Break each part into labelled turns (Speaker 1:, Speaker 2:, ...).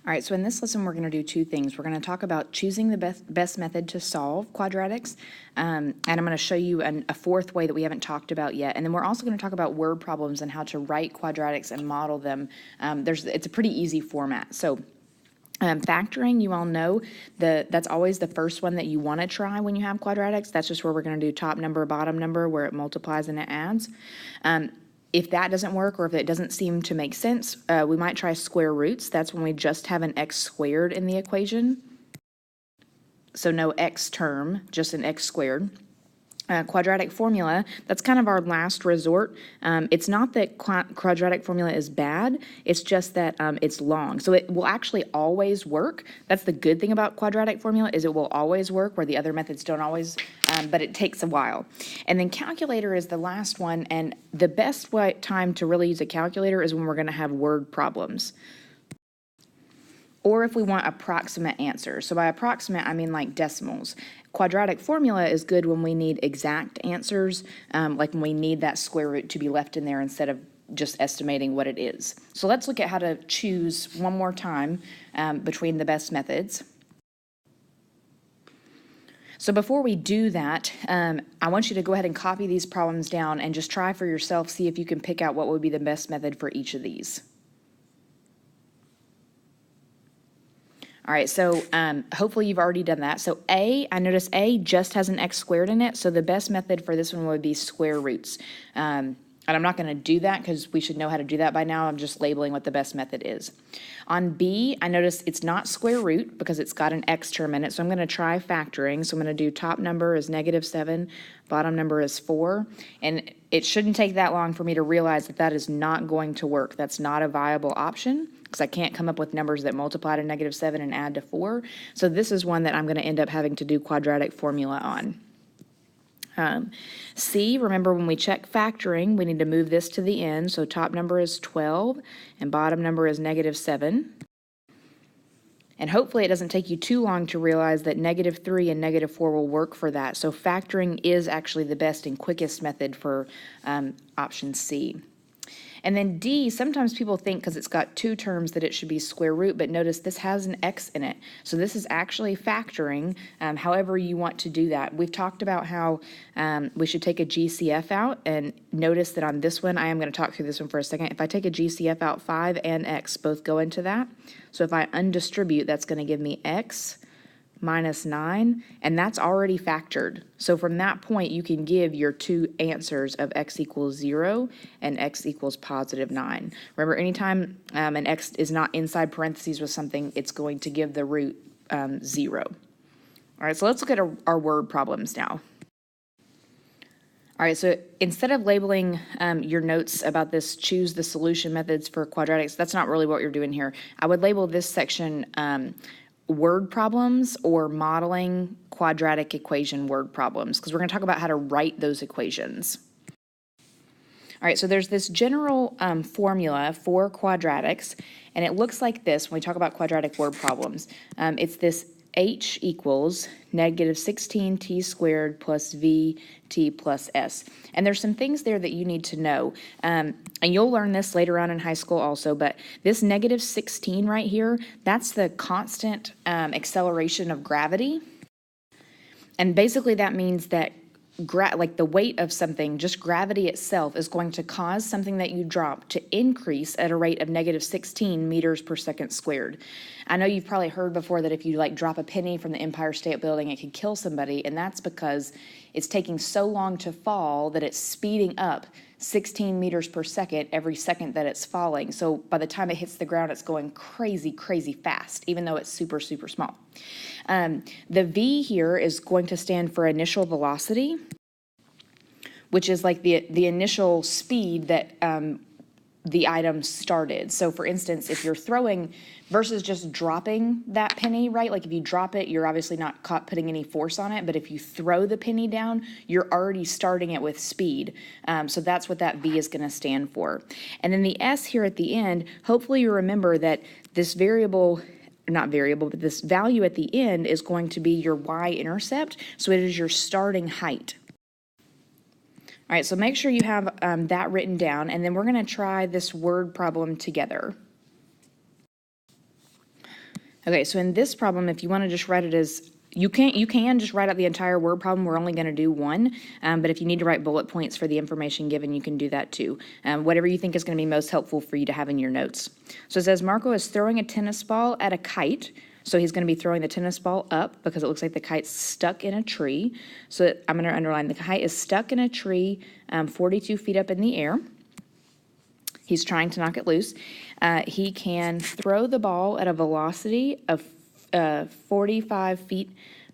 Speaker 1: All right, so in this lesson, we're going to do two things. We're going to talk about choosing the best method to solve quadratics, and I'm going to show you a fourth way that we haven't talked about yet. And then we're also going to talk about word problems and how to write quadratics and model them. It's a pretty easy format. So factoring, you all know that's always the first one that you want to try when you have quadratics. That's just where we're going to do top number, bottom number, where it multiplies and it adds. If that doesn't work, or if it doesn't seem to make sense, we might try square roots. That's when we just have an x squared in the equation. So no x term, just an x squared. Quadratic formula, that's kind of our last resort. It's not that quadratic formula is bad, it's just that it's long. So it will actually always work. That's the good thing about quadratic formula, is it will always work, where the other methods don't always, but it takes a while. And then calculator is the last one, and the best time to really use a calculator is when we're going to have word problems, or if we want approximate answers. So by approximate, I mean like decimals. Quadratic formula is good when we need exact answers, like when we need that square root to be left in there instead of just estimating what it is. So let's look at how to choose one more time between the best methods. So before we do that, I want you to go ahead and copy these problems down and just try for yourself, see if you can pick out what would be the best method for each of these. All right, so hopefully you've already done that. So I notice A just has an x squared in it, so the best method for this one would be square roots. And I'm not going to do that because we should know how to do that by now. I'm just labeling what the best method is. On B, I notice it's not square root because it's got an x term in it, so I'm going to try factoring. So I'm going to do top number is -7, bottom number is 4, and it shouldn't take that long for me to realize that that is not going to work. That's not a viable option, because I can't come up with numbers that multiply to -7 and add to 4. So this is one that I'm going to end up having to do quadratic formula on. C, remember when we check factoring, we need to move this to the end. So top number is 12 and bottom number is -7. And hopefully it doesn't take you too long to realize that -3 and -4 will work for that. So factoring is actually the best and quickest method for option C. And then D, sometimes people think because it's got two terms that it should be square root, but notice this has an x in it. So this is actually factoring, however you want to do that. We've talked about how we should take a GCF out, and notice that on this one, I am going to talk through this one for a second. If I take a GCF out, 5 and x both go into that. So if I undistribute, that's going to give me x -9, and that's already factored. So from that point, you can give your two answers of x equals 0 and x equals +9. Remember, anytime an x is not inside parentheses with something, it's going to give the root 0. All right, so let's look at our word problems now. All right, so instead of labeling your notes about this, choose the solution methods for quadratics, that's not really what you're doing here. I would label this section word problems or modeling quadratic equation word problems, because we're going to talk about how to write those equations. All right, so there's this general formula for quadratics, and it looks like this when we talk about quadratic word problems. It's this h equals -16t squared plus vt plus s. And there's some things there that you need to know. And you'll learn this later on in high school also, but this -16 right here, that's the constant acceleration of gravity. And basically that means that like the weight of something, just gravity itself, is going to cause something that you drop to increase at a rate of -16 meters per second squared. I know you've probably heard before that if you like drop a penny from the Empire State Building, it could kill somebody, and that's because it's taking so long to fall that it's speeding up 16 meters per second every second that it's falling. So by the time it hits the ground, it's going crazy, crazy fast, even though it's super, super small. The V here is going to stand for initial velocity, which is like the initial speed that the item started. So for instance, if you're throwing versus just dropping that penny, right? Like if you drop it, you're obviously not caught putting any force on it, but if you throw the penny down, you're already starting it with speed. So that's what that V is going to stand for. And then the S here at the end, hopefully you remember that this variable, not variable, but this value at the end is going to be your y-intercept. So it is your starting height. All right, so make sure you have that written down, and then we're going to try this word problem together. Okay, so in this problem, if you want to just write it as, you can just write out the entire word problem. We're only going to do one, but if you need to write bullet points for the information given, you can do that too. Whatever you think is going to be most helpful for you to have in your notes. So it says Marco is throwing a tennis ball at a kite. So he's going to be throwing the tennis ball up because it looks like the kite's stuck in a tree. So I'm going to underline the kite is stuck in a tree 42 feet up in the air. He's trying to knock it loose. He can throw the ball at a velocity of 45 feet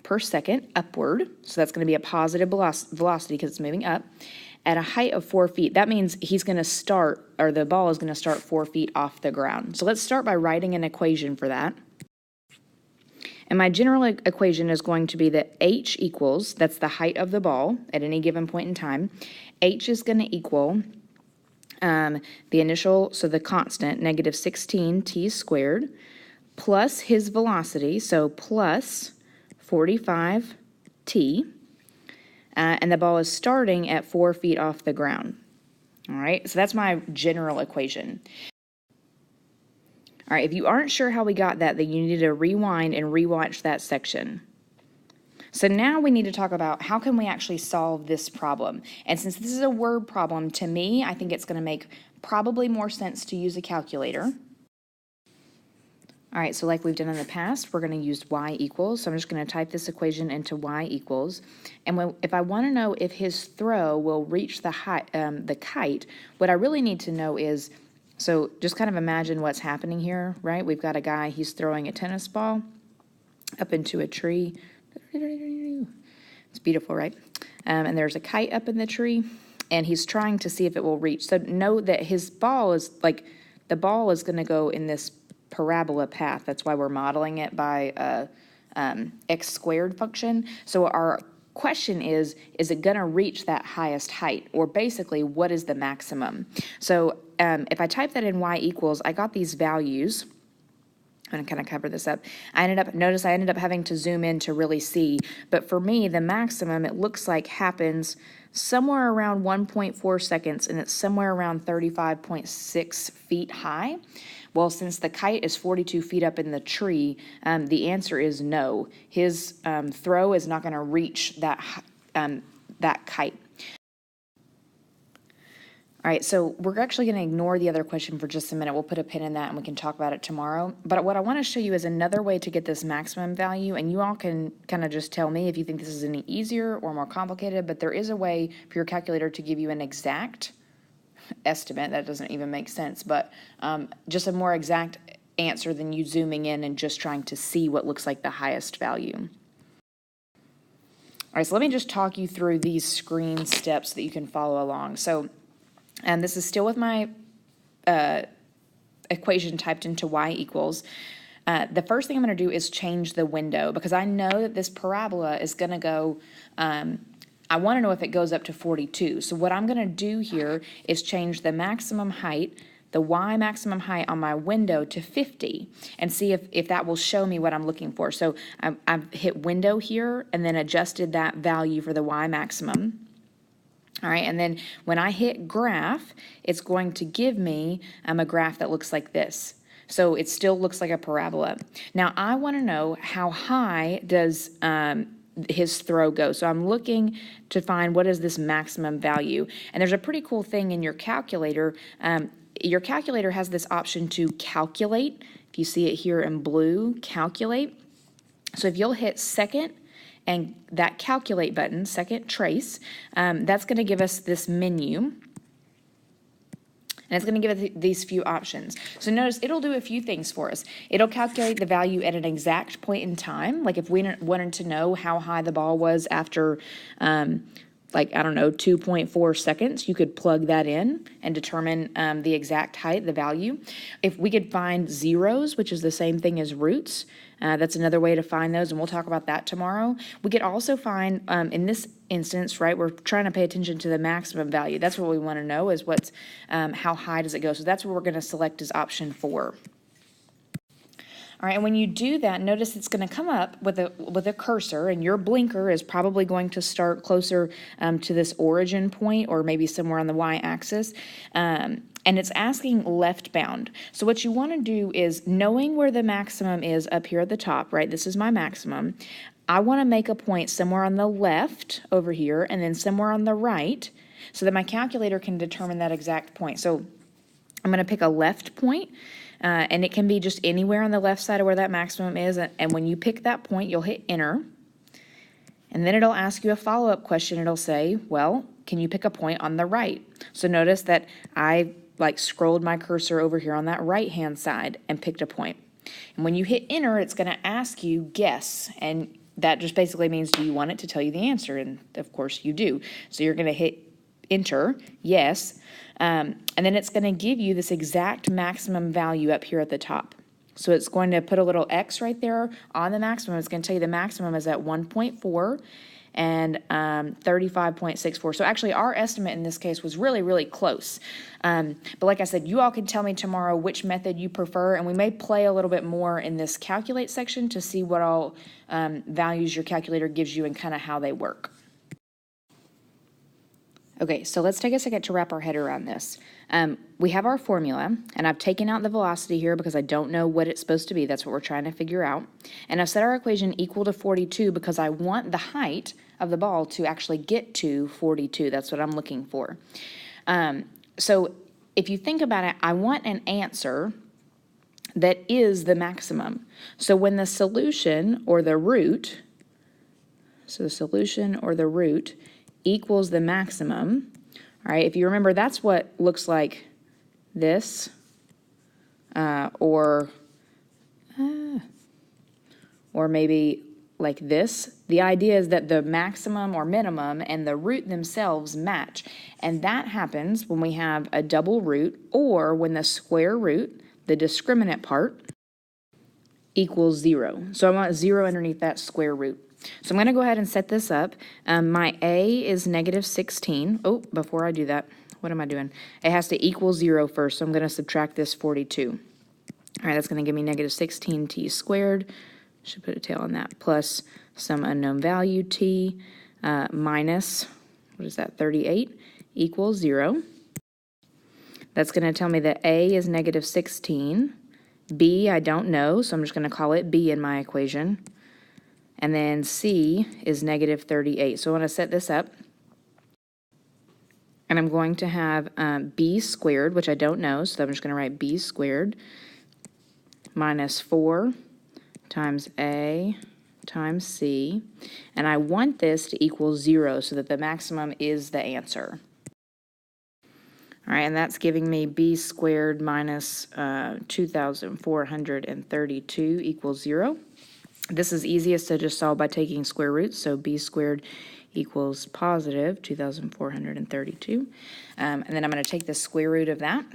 Speaker 1: per second upward. So that's going to be a positive velocity because it's moving up at a height of 4 feet. That means he's going to start, or the ball is going to start 4 feet off the ground. So let's start by writing an equation for that. And my general equation is going to be that h equals, that's the height of the ball at any given point in time. H is going to equal the initial, so the constant, negative 16 t squared, plus his velocity, so plus 45 t, and the ball is starting at 4 feet off the ground. All right, so that's my general equation. All right, if you aren't sure how we got that, then you need to rewind and rewatch that section. So now we need to talk about how can we actually solve this problem. And since this is a word problem, to me, I think it's going to make probably more sense to use a calculator. All right, so like we've done in the past, we're going to use y equals. So I'm just going to type this equation into y equals. And if I want to know if his throw will reach the kite, what I really need to know is, so just kind of imagine what's happening here, right? We've got a guy, he's throwing a tennis ball up into a tree. It's beautiful, right? And there's a kite up in the tree, and he's trying to see if it will reach. So know that his ball is, like, the ball is going to go in this parabola path. That's why we're modeling it by x squared function. So our question is it going to reach that highest height? Or basically, what is the maximum? So if I type that in y equals, I got these values. I'm going to kind of cover this up. Notice I ended up having to zoom in to really see. But for me, the maximum, it looks like happens somewhere around 1.4 seconds, and it's somewhere around 35.6 feet high. Well, since the kite is 42 feet up in the tree, the answer is no. His throw is not going to reach that kite. All right, so we're actually going to ignore the other question for just a minute. We'll put a pin in that and we can talk about it tomorrow. But what I want to show you is another way to get this maximum value, and you all can kind of just tell me if you think this is any easier or more complicated, but there is a way for your calculator to give you an exact estimate. That doesn't even make sense, but just a more exact answer than you zooming in and just trying to see what looks like the highest value. All right, so let me just talk you through these screen steps that you can follow along. So this is still with my equation typed into y equals. The first thing I'm going to do is change the window, because I know that this parabola is going to go, I want to know if it goes up to 42. So what I'm going to do here is change the maximum height, the y maximum height on my window to 50, and see if that will show me what I'm looking for. So I've hit window here and then adjusted that value for the y maximum. All right, and then when I hit graph, it's going to give me a graph that looks like this. So it still looks like a parabola. Now I want to know how high does his throw go. So I'm looking to find what is this maximum value. And there's a pretty cool thing in your calculator. Your calculator has this option to calculate. If you see it here in blue, calculate. So if you'll hit second, and that calculate button, second trace, that's going to give us this menu. And it's going to give us these few options. So notice it'll do a few things for us. It'll calculate the value at an exact point in time. Like if we wanted to know how high the ball was after, like, I don't know, 2.4 seconds, you could plug that in and determine the exact height, the value. If we could find zeros, which is the same thing as roots, that's another way to find those, and we'll talk about that tomorrow. We could also find, in this instance, right, we're trying to pay attention to the maximum value. That's what we want to know, is what's, how high does it go? So that's what we're going to select as option 4. All right, and when you do that, notice it's going to come up with a cursor, and your blinker is probably going to start closer to this origin point, or maybe somewhere on the y-axis. And and it's asking left bound. So what you want to do is, knowing where the maximum is up here at the top, right? This is my maximum. I want to make a point somewhere on the left over here and then somewhere on the right so that my calculator can determine that exact point. So I'm going to pick a left point, and it can be just anywhere on the left side of where that maximum is. And when you pick that point, you'll hit enter. And then it'll ask you a follow-up question. It'll say, well, can you pick a point on the right? So notice that I scrolled my cursor over here on that right-hand side and picked a point. And when you hit enter, it's going to ask you guess. And that just basically means, do you want it to tell you the answer? And of course you do. So you're going to hit enter, yes. And then it's going to give you this exact maximum value up here at the top. So it's going to put a little X right there on the maximum. It's going to tell you the maximum is at 1.4 and 35.64. So actually our estimate in this case was really, really close. But like I said, you all can tell me tomorrow which method you prefer, and we may play a little bit more in this calculate section to see what all values your calculator gives you and kind of how they work. Okay, so let's take a second to wrap our head around this. We have our formula, and I've taken out the velocity here because I don't know what it's supposed to be. That's what we're trying to figure out. And I've set our equation equal to 42 because I want the height of the ball to actually get to 42. That's what I'm looking for. So if you think about it, I want an answer that is the maximum. So when the solution or the root, equals the maximum, all right, if you remember, that's what looks like this, or maybe like this. The idea is that the maximum or minimum and the root themselves match, and that happens when we have a double root or when the square root, the discriminant part, equals 0. So I want 0 underneath that square root. So I'm going to go ahead and set this up. My A is negative 16. Oh, before I do that, what am I doing? It has to equal 0 first, so I'm going to subtract this 42. All right, that's going to give me negative 16t squared. Should put a tail on that. Plus some unknown value t minus, what is that, 38 equals 0. That's going to tell me that A is negative 16. B, I don't know, so I'm just going to call it B in my equation. And then C is negative 38. So I want to set this up. And I'm going to have B squared, which I don't know, so I'm just going to write B squared minus 4 times A times C. And I want this to equal 0 so that the maximum is the answer. All right, and that's giving me B squared minus 2,432 equals 0. This is easiest to just solve by taking square roots, so B squared equals positive 2,432. And then I'm going to take the square root of that.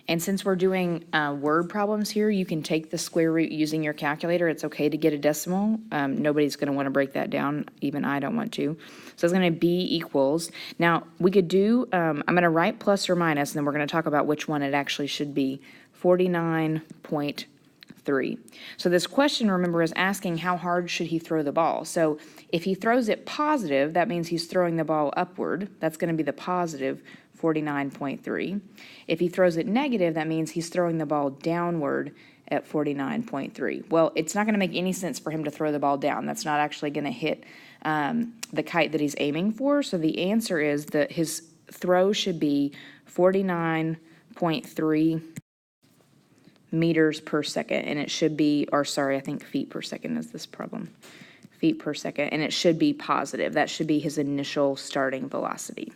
Speaker 1: And since we're doing word problems here, you can take the square root using your calculator. It's okay to get a decimal. Nobody's going to want to break that down. Even I don't want to. So it's going to be equals. Now, we could do, I'm going to write plus or minus, and then we're going to talk about which one it actually should be. 49.3. So this question, remember, is asking how hard should he throw the ball. So if he throws it positive, that means he's throwing the ball upward. That's going to be the positive 49.3. If he throws it negative, that means he's throwing the ball downward at 49.3. Well, it's not going to make any sense for him to throw the ball down. That's not actually going to hit the kite that he's aiming for. So the answer is that his throw should be 49.3 meters per second, and it should be, or sorry, I think feet per second is this problem. Feet per second, and it should be positive. That should be his initial starting velocity.